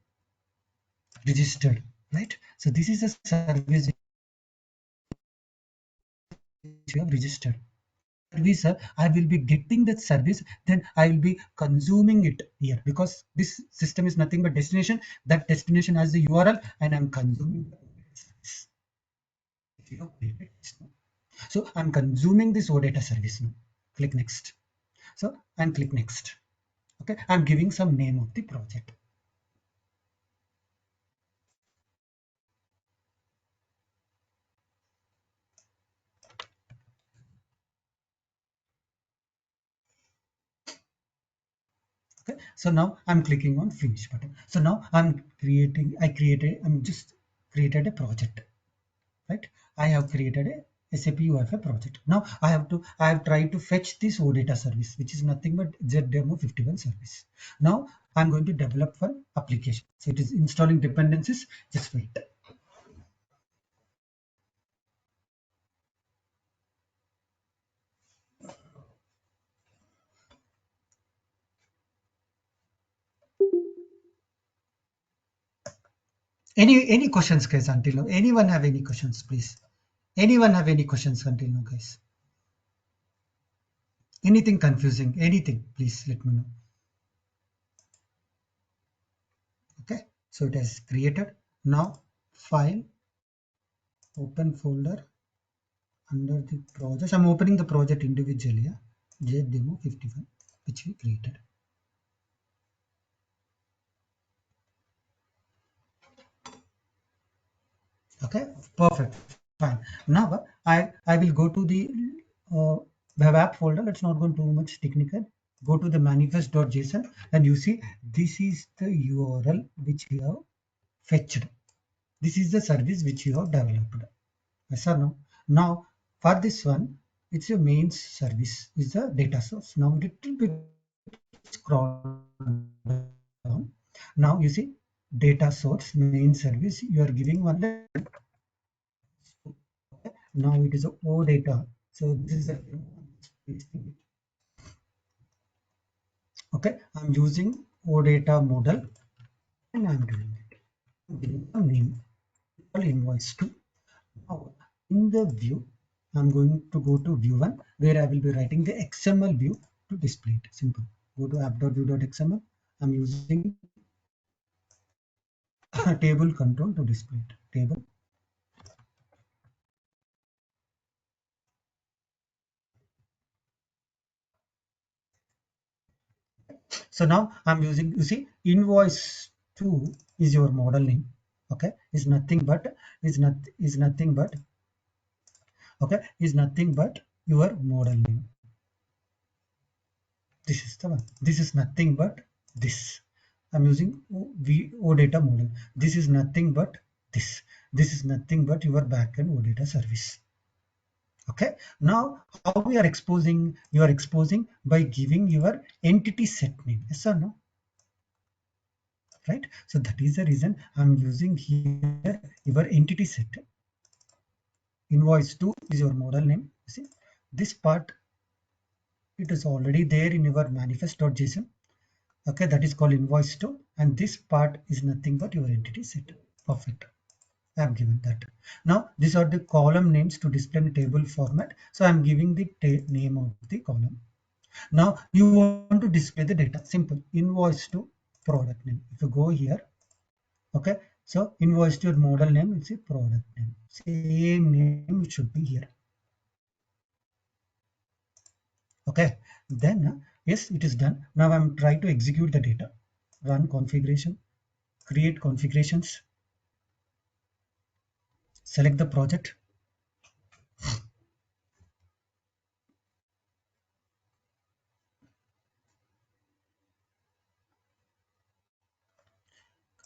registered, right? So this is a service which you have registered. Service, I will be getting that service, then I will be consuming it here because this system is nothing but destination. That destination has the URL and I'm consuming. We have created this now. So I'm consuming this OData service now. Click next. So and click next. Okay, I'm giving some name of the project. Okay, so now I'm clicking on finish button. So now I'm just created a project, right? I have created a SAPUI5 project. Now I have tried to fetch this OData service, which is nothing but ZDemo51 service. Now I'm going to develop one application. So it is installing dependencies. Just wait. Any questions, guys, until now? Anyone have any questions, please? Anyone have any questions until now, guys? Anything confusing? Anything? Please let me know. Okay, so it has created. Now file, open folder, under the project. I'm opening the project individually. Yeah? JDemo 51, which we created. Okay, perfect. Fine. Now I will go to the web app folder. Let's not go too much technical. Go to the manifest.json and you see this is the URL which we have fetched. This is the service which you have developed. Yes or no? Now for this one, it's your main service is the data source. Now little bit scroll down. Now you see data source main service. You are giving one. Now it is a O data. So this is a okay. I'm using O data model and I'm doing it. I'm giving a name invoice to. Now in the view, I'm going to go to view one where I will be writing the XML view to display it. Simple. Go to app.view.xml. I'm using table control to display it. Table. So now I'm using, you see, invoice 2 is your model name. Okay, is nothing but okay, is nothing but your model name. This is the one. This is nothing but this. I'm using OData model. This is nothing but this. This is nothing but your backend OData service. Okay, now how we are exposing? You are exposing by giving your entity set name. Yes or no? Right? So that is the reason I'm using here your entity set. Invoice 2 is your model name. You see, this part it is already there in your manifest.json. Okay, that is called invoice 2, and this part is nothing but your entity set. Perfect. I have given that. Now these are the column names to display in table format. So I'm giving the name of the column. Now you want to display the data. Simple. Invoice to product name. If you go here, okay, so invoice to your model name, it's a product name. Same name it should be here. Okay, then yes, it is done. Now I'm trying to execute the data. Run configuration, create configurations, select the project,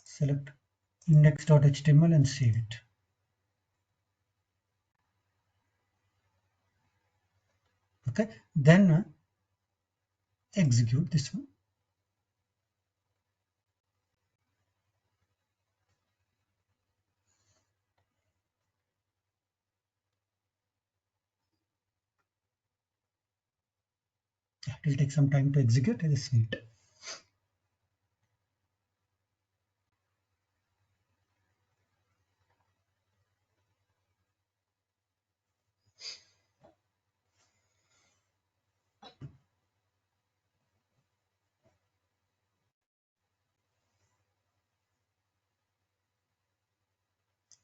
select index.html and save it. Okay, then execute this one. Yeah, it will take some time to execute. Just wait.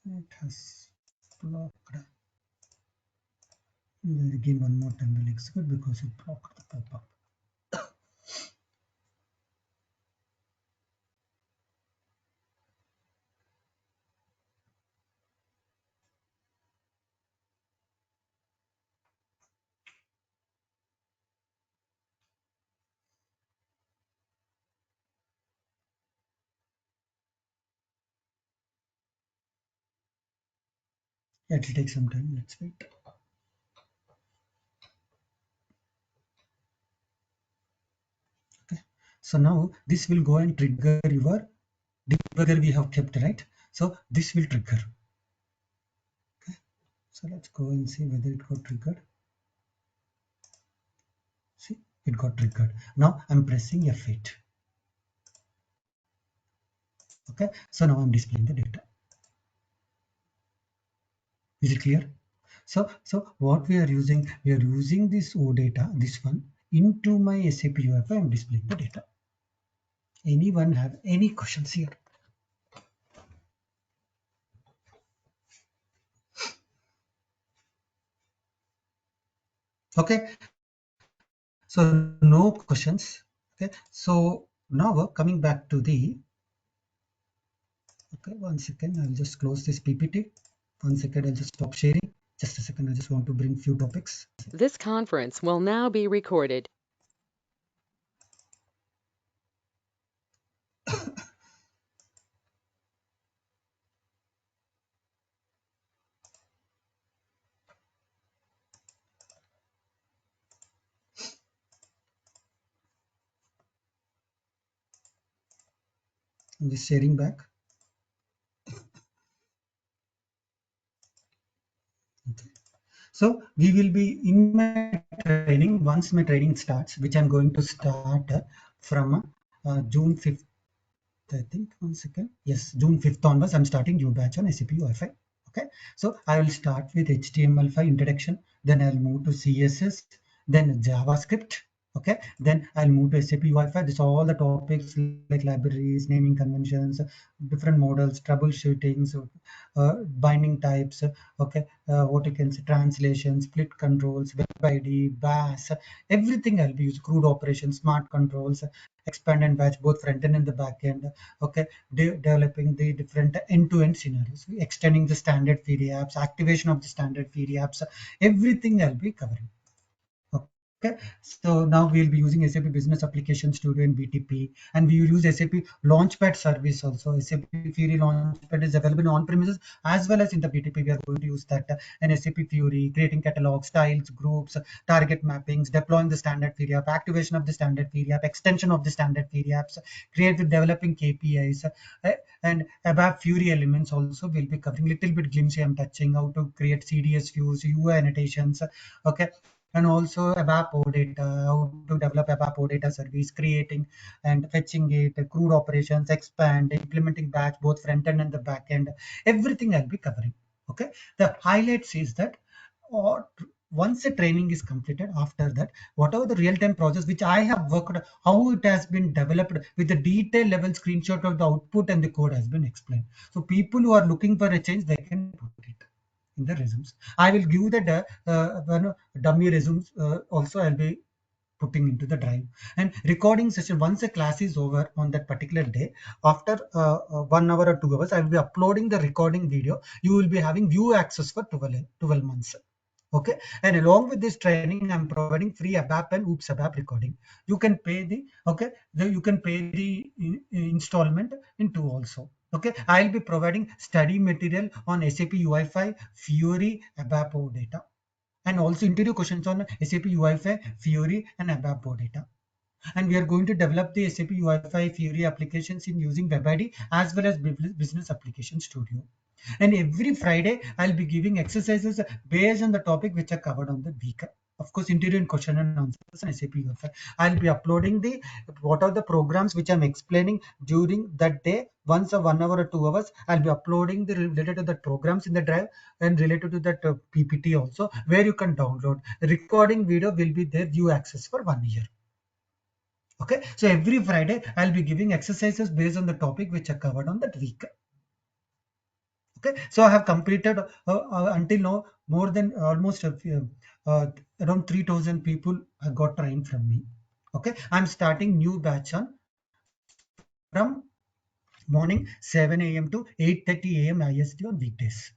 It has blocked. Again, one more time we'll execute because it blocked the pop-up. Yeah, it will take some time. Let's wait. Okay. So now this will go and trigger your debugger we have kept, right? So this will trigger. Okay. So let's go and see whether it got triggered. See, it got triggered. Now I'm pressing F8. Okay. So now I'm displaying the data. Is it clear? So what we are using this Odata, this one, into my SAP UFI. I'm displaying the data. Anyone have any questions here? Okay, so no questions. Okay, so now coming back to the, okay, 1 second, I'll just close this PPT. 1 second, I'll just stop sharing. Just a second, I just want to bring few topics. This conference will now be recorded. I'm just sharing back. Okay. So we will be in my training, once my training starts, which I'm going to start from June 5th. I think 1 second. Yes, June 5th onwards, I'm starting new batch on SAP Wi-Fi. Okay, so I will start with HTML5 introduction, then I'll move to CSS, then JavaScript. Okay, then I'll move to SAP Wi-Fi. This all the topics like libraries, naming conventions, different models, troubleshootings, binding types. Okay, what you can say, translation, split controls, web ID, BAS, everything I'll be using. Crude operations, smart controls, expand and batch, both front end and the back end. Okay, developing the different end-to-end scenarios, extending the standard Fiori apps, activation of the standard Fiori apps, everything I'll be covering. Okay, so now we'll be using SAP Business Application Studio in BTP, and we will use SAP Launchpad service also. SAP Fiori Launchpad is available on premises as well as in the BTP. We are going to use that, and SAP Fiori, creating catalogs, styles, groups, target mappings, deploying the standard Fiori app, activation of the standard Fiori app, extension of the standard Fiori apps, create with developing KPIs, and Abap Fiori elements also will be covering. Little bit glimpse I'm touching how to create CDS views, UI annotations. Okay, and also Abap Odata, how to develop Abap Odata service, creating and fetching it, crude operations, expand, implementing batch, both front end and the back end, everything I'll be covering. Okay, the highlights is that, or once the training is completed, after that, whatever the real-time process which I have worked, how it has been developed with the detail level screenshot of the output and the code has been explained. So people who are looking for a change, they can put it in the resumes. I will give the dummy resumes also. I'll be putting into the drive, and recording session, once the class is over on that particular day, after 1 hour or 2 hours, I will be uploading the recording video. You will be having view access for 12 months. Okay, and along with this training, I'm providing free Abap and Oops Abap recording. You can pay the, okay, you can pay the installment in two also. Okay, I'll be providing study material on SAP UI5, Fiori, Abap data, and also interview questions on SAP UI5, Fiori, and Abap data. And we are going to develop the SAP UI5 Fiori applications in using WebID as well as Business Application Studio. And every Friday, I'll be giving exercises based on the topic which are covered on the week. Of course, interview and question and answers on SAP UFI. I'll be uploading the what are the programs which I'm explaining during that day. Once a 1 hour or 2 hours, I'll be uploading the related to the programs in the drive and related to that PPT also, where you can download. The recording video will be there, view access for 1 year. Okay, so every Friday I'll be giving exercises based on the topic which are covered on that week. Okay, so I have completed until now more than almost around 3000 people got trained from me. Okay, I'm starting new batch on from morning 7 a.m. to 8:30 a.m. IST on weekdays.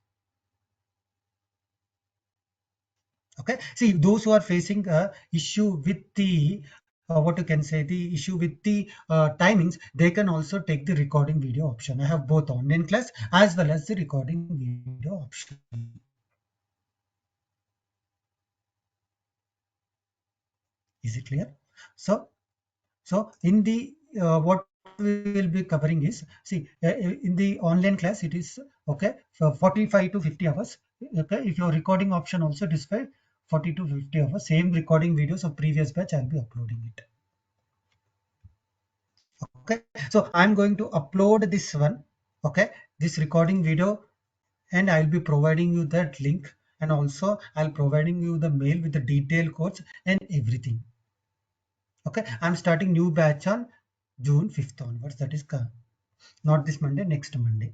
Okay, see those who are facing a issue with the what you can say the issue with the timings, they can also take the recording video option. I have both online class as well as the recording video option. Is it clear? So in the what we will be covering is, see in the online class it is okay for 45 to 50 hours. Okay, if your recording option also it is for 40 to 50 hours, same recording videos of previous batch I'll be uploading it. Okay, so I'm going to upload this one, okay, this recording video, and I'll be providing you that link, and also I'll providing you the mail with the detailed codes and everything. Okay, I'm starting new batch on June 5th onwards, that is not this Monday, next Monday.